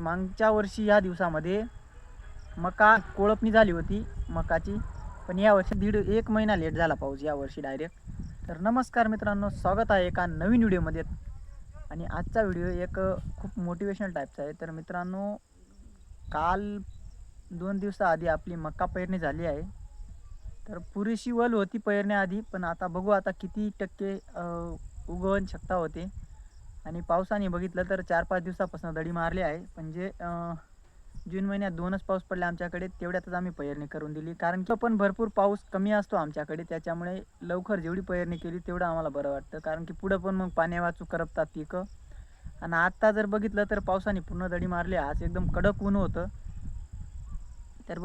मागच्या वर्षी या दिवसामध्ये मका कोळपणी झाली होती मकाची, पण यावर्षी 1.5 महिना लेट झाला पाऊस यावर्षी डायरेक्ट. तर नमस्कार मित्रांनो, स्वागत आहे एका नवीन व्हिडिओमध्ये. आणि आजचा व्हिडिओ एक खूप मोटिवेशनल टाईपचा आहे. तर मित्रांनो, काल 2 दिवसाआधी आपली मका पेरणी झाली आहे. तर पुरेशी वल होती पेरण्याआधी, पण आता बघू आता किती टक्के उगवण क्षमता होते. आणि पावसाने बघितलं तर 4-5 दिवसापासून दडी मारली आहे. म्हणजे जून महिन्यात 2च पाऊस पडले आमच्याकडे, तेवढ्यातच आम्ही पेरणी करून दिली. कारण की पण भरपूर पाऊस कमी असतो आमच्याकडे, त्याच्यामुळे लवकर जेवढी पेरणी केली तेवढं आम्हाला बरं वाटतं. कारण की पुढं पण मग पाणी वाचू करपतात पिकं. आणि आत्ता जर बघितलं तर पावसाने पूर्ण दडी मारली. आज एकदम कडक ऊन होतं. तर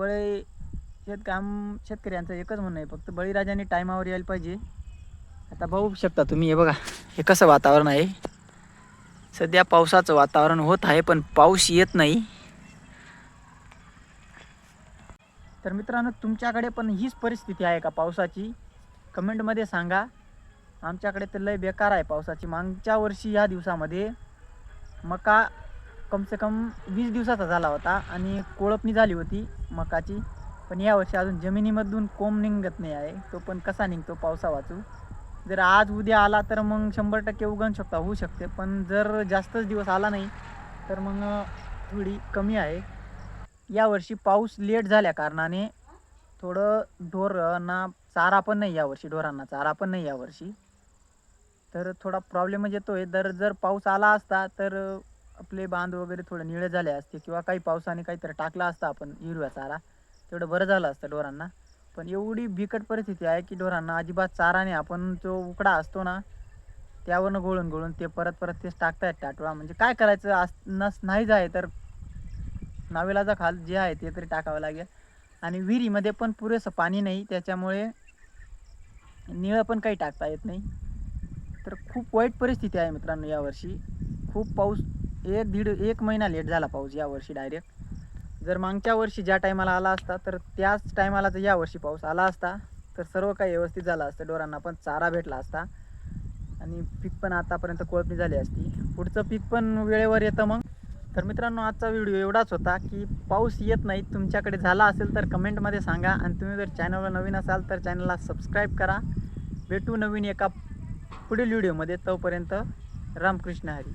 शेतकऱ्यांचं एकच म्हणणं आहे, फक्त बळीराजाने टायमावर यायला पाहिजे. आता बघू शकता तुम्ही, हे बघा हे कसं वातावरण आहे. सध्या पावसाचं वातावरण होत आहे, पण पाऊस येत नाही. तर मित्रांनो, तुमच्याकडे पण हीच परिस्थिती आहे का पावसाची? कमेंटमध्ये सांगा. आमच्याकडे तर लय बेकार आहे पावसाची. मागच्या वर्षी या दिवसामध्ये मका कमसे कम 20 दिवसाचा झाला होता आणि कोळपणी झाली होती मकाची. पण यावर्षी अजून जमिनीमधून कोंब निघत नाही आहे. तो पण कसा निघतो पावसा वाचू. जर आज उद्या आला तर मग 100% उगवण शकता होऊ शकते, पण जर जास्तच दिवस आला नाही तर मग थोडी कमी आहे. यावर्षी पाऊस लेट झाल्या कारणाने थोडं ढोरांना चारा पण नाही यावर्षी, ढोरांना चारा पण नाही यावर्षी. तर थोडा प्रॉब्लेमच येतो आहे. जर पाऊस आला असता तर आपले बांध वगैरे थोडे निळे झाले असते, किंवा काही पावसाने काहीतरी टाकला असता आपण हिरव्या चारा, तेवढं बरं झालं असतं ढोरांना. पण एवढी बिकट परिस्थिती आहे की ढोरांना अजिबात चारा नाही. आपण जो उकडा असतो ना, त्यावरनं गोळून ते परत तेच टाकतायत टाटवा. म्हणजे काय करायचं, नाही जाय तर नावेलाचा खाल जे आहे ते तरी टाकावं लागेल. आणि विहिरीमध्ये पण पुरेसं पाणी नाही, त्याच्यामुळे निळं पण काही टाकता येत नाही. तर खूप वाईट परिस्थिती आहे मित्रांनो यावर्षी. खूप पाऊस, 1 महिना लेट झाला पाऊस यावर्षी डायरेक्ट. जर मागच्या वर्षी ज्या टायमाला आला असता, तर त्याच टायमाला जर यावर्षी पाऊस आला असता तर सर्व काही व्यवस्थित झालं असतं. ढोरांना पण चारा भेटला असता आणि पीक पण आतापर्यंत कोळपणी झाली असती. पुढचं पीक पण वेळेवर येतं मग. तर मित्रांनो, आजचा व्हिडिओ एवढाच होता की पाऊस येत नाही. तुमच्याकडे झाला असेल तर कमेंटमध्ये सांगा. आणि तुम्ही जर चॅनलवर नवीन असाल तर चॅनलला सबस्क्राईब करा. भेटू नवीन एका पुढील व्हिडिओमध्ये. तोपर्यंत रामकृष्ण हरी.